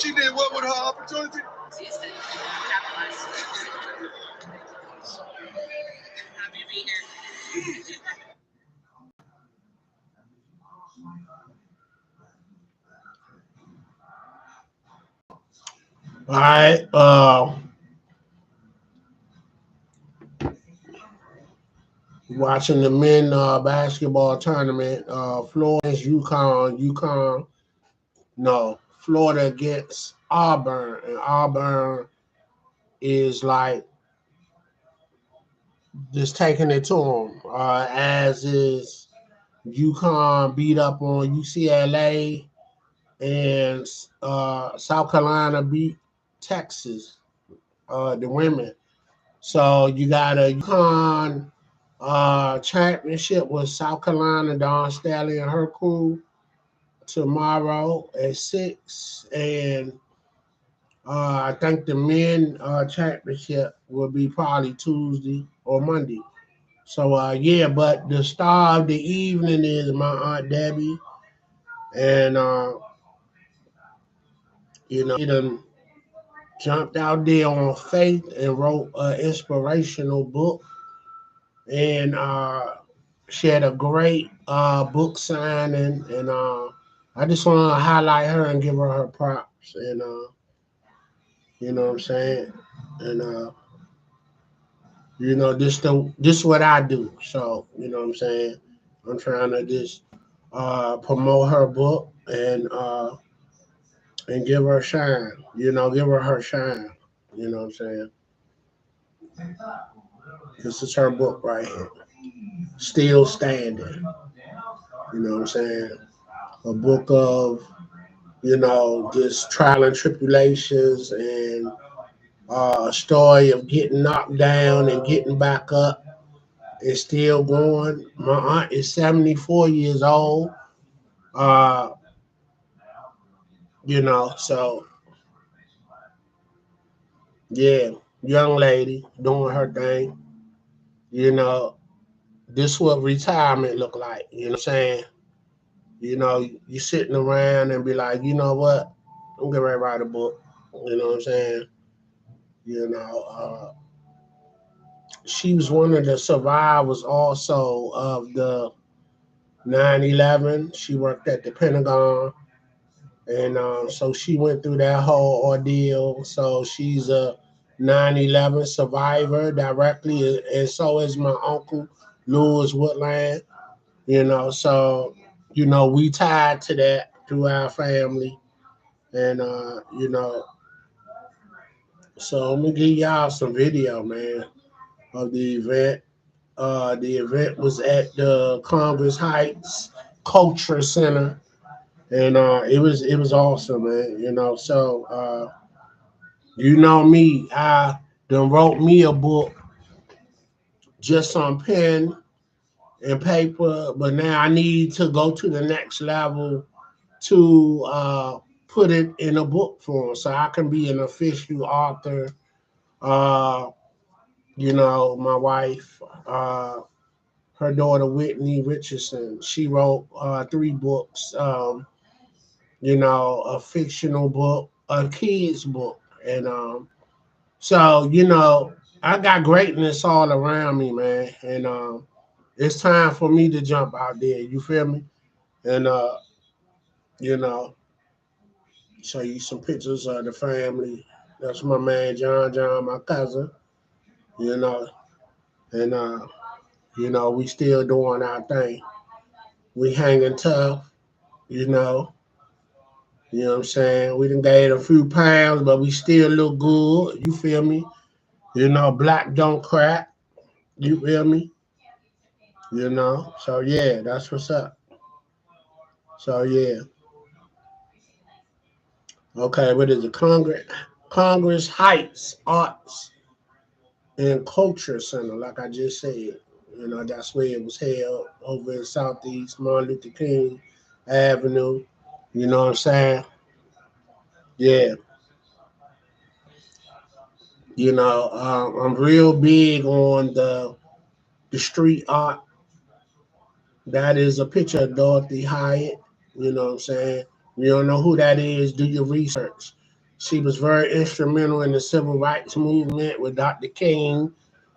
She did what with her opportunity? Seized it. Capitalized. Happy to be here. All right. Watching the men basketball tournament. Florida against UConn. No, Florida against Auburn, and Auburn is like just taking it to them. As is UConn beat up on UCLA, and South Carolina beat Texas. The women. So you got a UConn championship with South Carolina, Don Staley and her crew tomorrow at 6. And I think the men championship will be probably Tuesday or Monday. So yeah, but the star of the evening is my Aunt Debbie. And she done jumped out there on faith and wrote an inspirational book. And she had a great book signing, and I just want to highlight her and give her props. And you know what I'm saying? And this what I do. So you know what I'm saying? I'm trying to just promote her book and give her shine. Give her shine. You know what I'm saying? This is her book right here. Still standing. You know what I'm saying? A book of just trial and tribulations, and a story of getting knocked down and getting back up and still going. My aunt is 74 years old. Uh, so yeah, young lady doing her thing. You know, this what retirement look like. You know what I'm saying? You sitting around and be like, you know what? I'm getting ready to write a book. You know what I'm saying? You know, she was one of the survivors also of the 9/11. She worked at the Pentagon, and so she went through that whole ordeal. So she's a 9/11 survivor directly, and so is my uncle Louis Woodland. So we tied to that through our family, and so I'm gonna give y'all some video, man, of the event. The event was at the Congress Heights Culture Center, and it was awesome, man. So me, I done wrote me a book just on pen and paper, but now I need to go to the next level to put it in a book form so I can be an official author. Uh, my wife, her daughter Whitney Richardson, she wrote 3 books. A fictional book, a kids book, and so I got greatness all around me, man, and it's time for me to jump out there. You feel me? And you know, show you some pictures of the family. That's my man John, my cousin. You know, and we still doing our thing. We hanging tough. You know. You know what I'm saying? We done gained a few pounds, but we still look good. You feel me? Black don't crack. You feel me? So yeah, that's what's up. So yeah. Okay, what is it? Congress Heights Arts and Culture Center, like I just said. That's where it was held over in Southeast Martin Luther King Avenue. You know what I'm saying? Yeah. I'm real big on the street art. That is a picture of Dorothy Hyatt. You know what I'm saying? You don't know who that is, do your research. She was very instrumental in the civil rights movement with Dr. King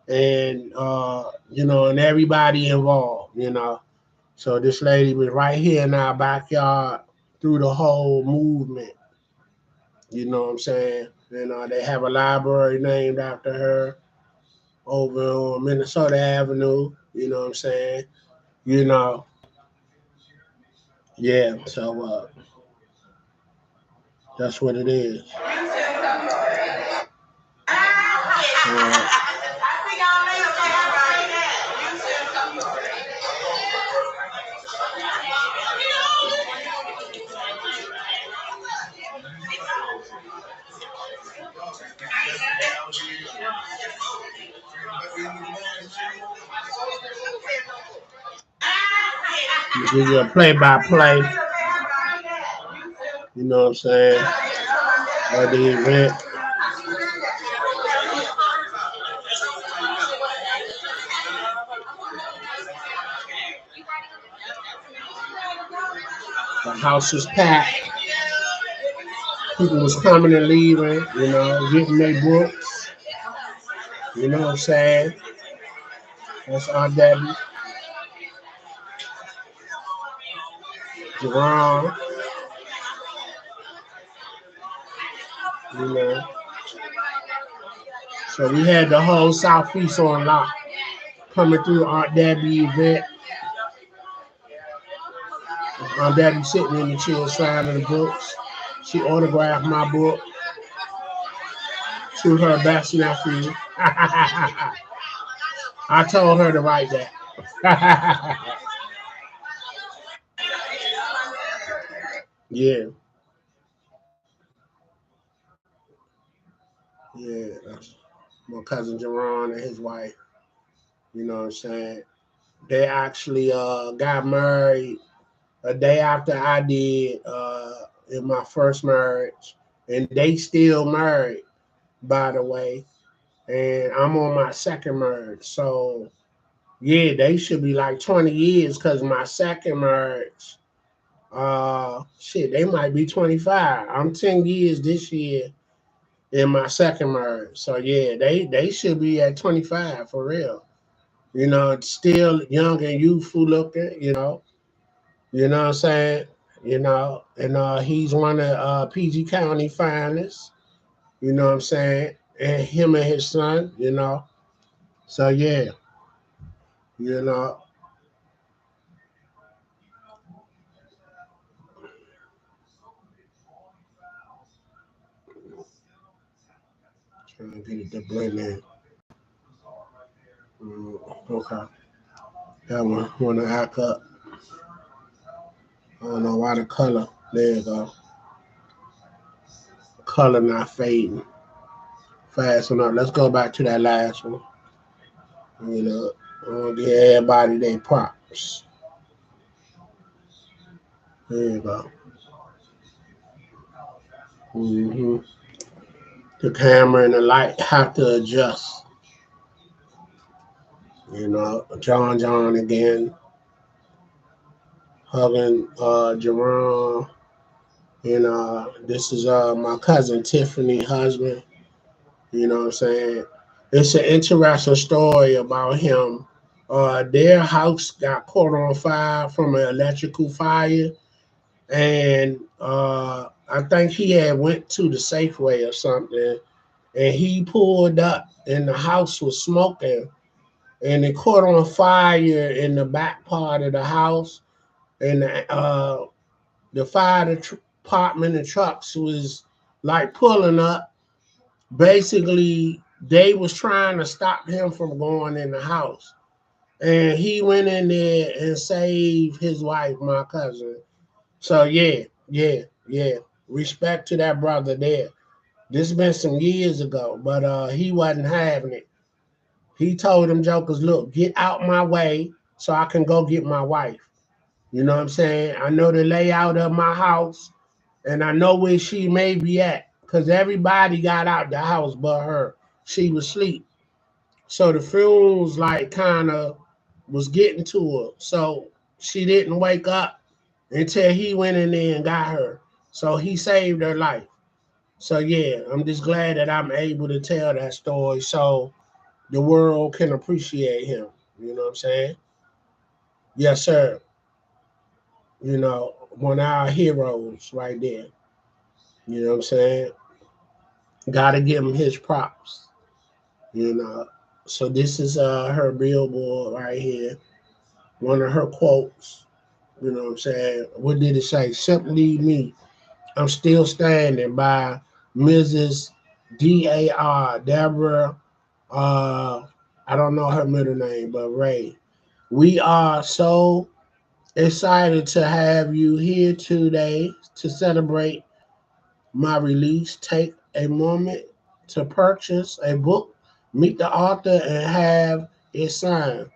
and and everybody involved. So this lady was right here in our backyard through the whole movement. You know what I'm saying? They have a library named after her over on Minnesota Avenue. You know what I'm saying? You know, yeah. So that's what it is. Uh, give you a play-by-play. You know what I'm saying? Of the event. The house was packed. People was coming and leaving. Getting their books. You know what I'm saying? That's Aunt Debbie, Jerron. You know. So we had the whole Southeast on lock. Coming through Aunt Debbie event. Aunt Debbie sitting in the chair signing the books. She autographed my book to her best nephew. I told her to write that. Yeah, yeah. That's my cousin Jerron and his wife. You know what I'm saying? They actually got married a day after I did in my first marriage, and they still married, by the way. And I'm on my second marriage, so yeah, they should be like 20 years because my second marriage, shit, they might be 25. I'm 10 years this year in my second marriage. So yeah, they should be at 25 for real. It's still young and youthful looking. You know what I'm saying? And he's one of PG County finalists, you know what I'm saying? And him and his son. So yeah, you know, trying to get it to blend in. Okay. That one wanna act up. I don't know why the color. There you go. Color not fading fast enough. Let's go back to that last one. You know, I want to give everybody their props. There you go. hmm The camera and the light have to adjust. John again, hugging Jerome. And this is my cousin Tiffany husband. You know what I'm saying? It's an interesting story about him. Their house got caught on fire from an electrical fire, and I think he had went to the Safeway or something, and he pulled up, and the house was smoking, and it caught on fire in the back part of the house, and the fire department and trucks was like pulling up. Basically, they was trying to stop him from going in the house, and he went in there and saved his wife, my cousin. So yeah, yeah, yeah. Respect to that brother there. This has been some years ago, but he wasn't having it. He told them jokers, look, get out my way so I can go get my wife. You know what I'm saying? I know the layout of my house, and I know where she may be at because everybody got out the house but her. She was asleep. So the fumes like kind of was getting to her. So she didn't wake up until he went in there and got her. So he saved her life. So yeah, I'm just glad that I'm able to tell that story so the world can appreciate him. You know what I'm saying? Yes, sir. You know, one of our heroes right there. You know what I'm saying? Gotta give him his props. You know. So this is her billboard right here. One of her quotes. You know what I'm saying? What did it say? Simply me. I'm still standing by Mrs. DAR, Deborah, uh, I don't know her middle name, but Ray. We are so excited to have you here today to celebrate my release. Take a moment to purchase a book, meet the author, and have it signed.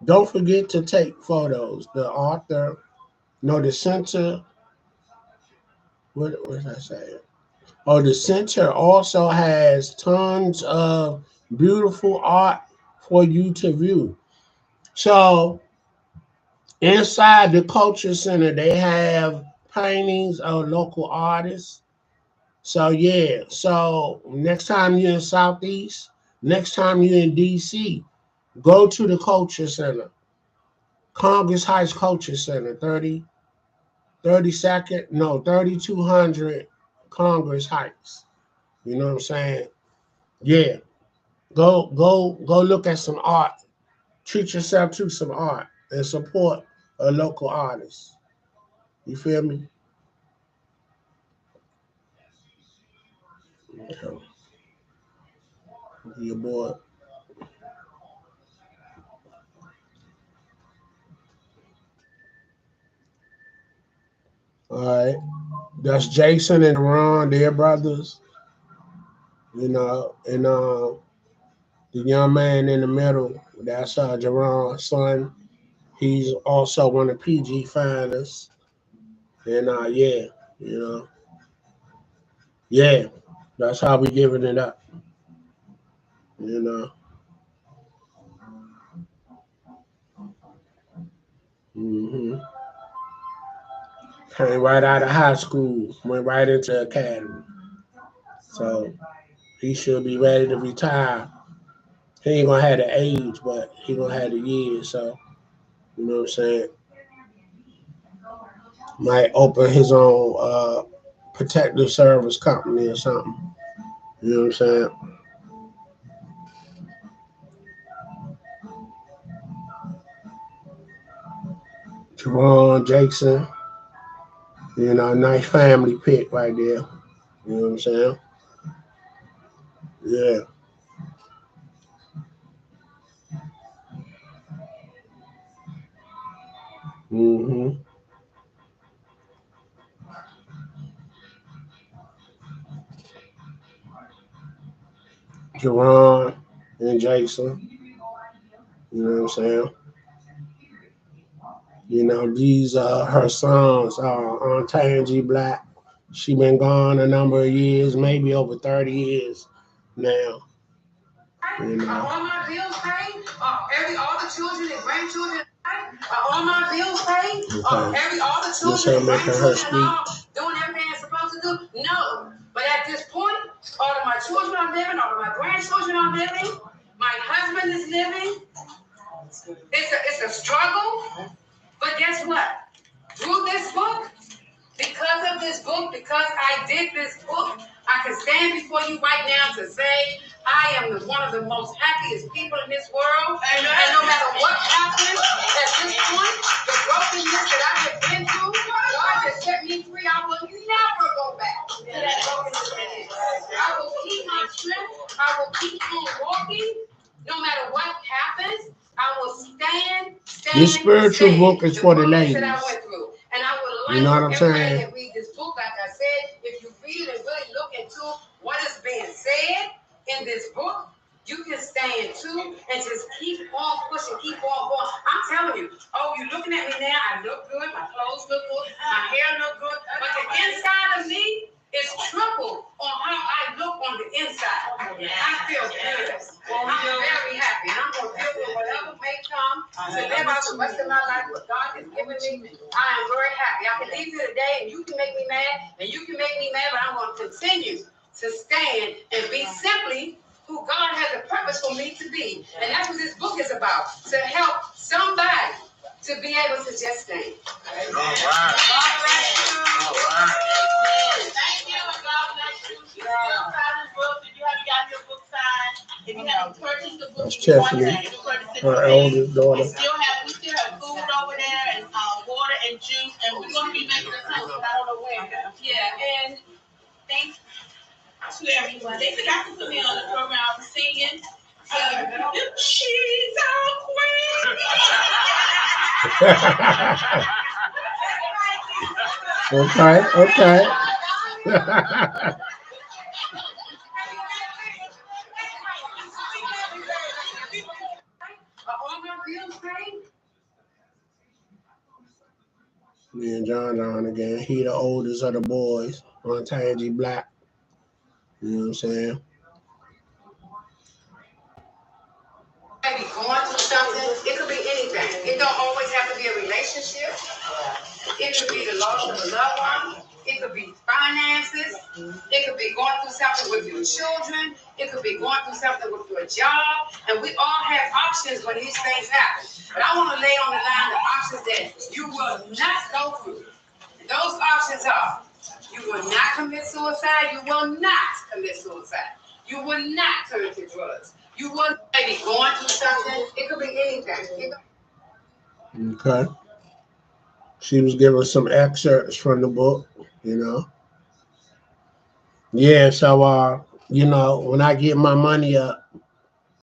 Don't forget to take photos. The author, no, the center, what was I saying? Oh, the center also has tons of beautiful art for you to view. So inside the culture center, they have paintings of local artists. So yeah, so next time you're in Southeast, next time you're in DC, go to the culture center, Congress Heights Culture Center, 32nd, no, 3200 Congress Heights. You know what I'm saying? Yeah. Go look at some art. Treat yourself to some art and support a local artist. You feel me? Okay. Your boy. All right. That's Jason and Ron, their brothers. You know, and the young man in the middle, that's Jerron's son. He's also one of PG finalists. And yeah, you know, yeah, that's how we giving it up. You know. hmm Came right out of high school, went right into academy. So he should be ready to retire. He ain't gonna have the age, but he gonna have the years. So you know what I'm saying. Might open his own protective service company or something. You know what I'm saying. Jerron Jackson, you know, nice family pick right there. You know what I'm saying. Yeah. hmm Jerron and Jason. You know what I'm saying. You know, these are her sons, Aunt Tangy Black. She been gone a number of years, maybe over 30 years now. You know. All my bills paid. All the children and grandchildren. All my bills paid. Okay. All the children and grandchildren doing everything they're supposed to do. No, but at this point, all of my children are living. All of my grandchildren are living. My husband is living. It's a struggle. But guess what? Through this book, because of this book, because I did this book, I can stand before you right now to say I am one of the most happiest people in this world. Amen. And no matter what happens at this point, the brokenness that I have been through, God has set me free. I will never go back to that brokenness again. I will keep my strength. I will keep on walking. No matter what happens, I will stand. This spiritual book is for the ladies. That I went through. And I would like, you know what I'm saying? That read this book, like I said, if you read it and really look into what is being said in this book, you can stand too and just keep on pushing, keep on going. I'm telling you, oh, you're looking at me now. I look good, my clothes look good, my hair look good, but the inside of me is triple on how I look on the inside. I feel good. I'm very happy, and I'm going to deal with whatever may come to live out much in my life, what God has given me, I am very happy. I can leave here today and you can make me mad and you can make me mad, but I'm going to continue to stand and be simply who God has a purpose for me to be. And that's what this book is about, to help somebody to be able to just stand. All right. God bless you. All right. Thank you, and God bless you. You still signing books. If you haven't got your book signed, if you haven't purchased the book, you want to purchase it. Her oldest daughter. We still have food over there and water and juice, and we're going to be making a toast, but I don't know when. Yeah, and thanks to everyone. They forgot to put me on the program. I was singing. She's our queen. Okay. Me and John on again. He the oldest of the boys. On Tangy Black. You know what I'm saying? Maybe going through something. It could be anything. It don't always have to be a relationship. It could be the loss of a loved one. It could be finances. It could be going through something with your children. It could be going through something with your job. And we all have options when these things happen. But I want to lay on the line the options that you will not go through. And those options are: you will not commit suicide. You will not commit suicide. You will not turn to drugs. You will maybe going through something. It could be anything. Okay. She was giving some excerpts from the book, you know. Yeah, so you know, when I get my money up,